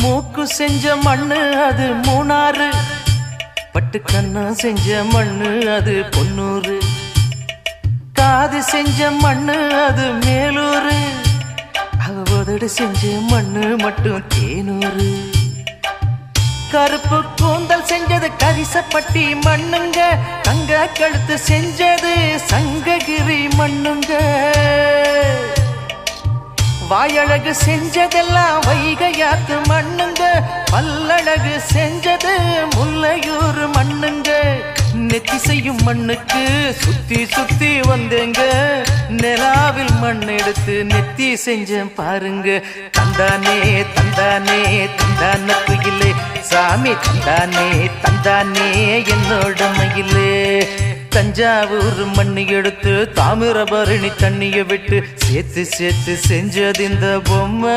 மூக்கு செஞ்ச மண்ணு அது மூணாறு, பட்டு கண்ணா செஞ்ச மண்ணு அது பொன்னூறு, காது செஞ்ச மண்ணு அது மேலூரு, அவதோடு செஞ்ச மண்ணு மட்டும் தேனூரு. கருப்பு கூந்தல் செஞ்சது கரிசப்பட்டி மண்ணுங்க, தங்க கழுத்து செஞ்சது சங்ககிரி மண்ணுங்க, வாயழகு செஞ்சதெல்லாம் வைகையாத்து மண்ணுங்க, பல்லழகு செஞ்சது முல்லையூர் மண்ணுங்க. நெத்தி செய்யும் மண்ணுக்கு சுத்தி சுத்தி வந்தேங்க, நிலாவில் மண் எடுத்து நெத்தி செஞ்சேன் பாருங்க. தந்தானே தந்தானே தந்தான குயிலே, சாமி தந்தானே தந்தானே என்னோட மயிலே. தஞ்சாவூர் மண்ணி எடுத்து தாமிரபரணி தண்ணிய விட்டு சேர்த்து சேர்த்து செஞ்சது இந்த பொம்மை.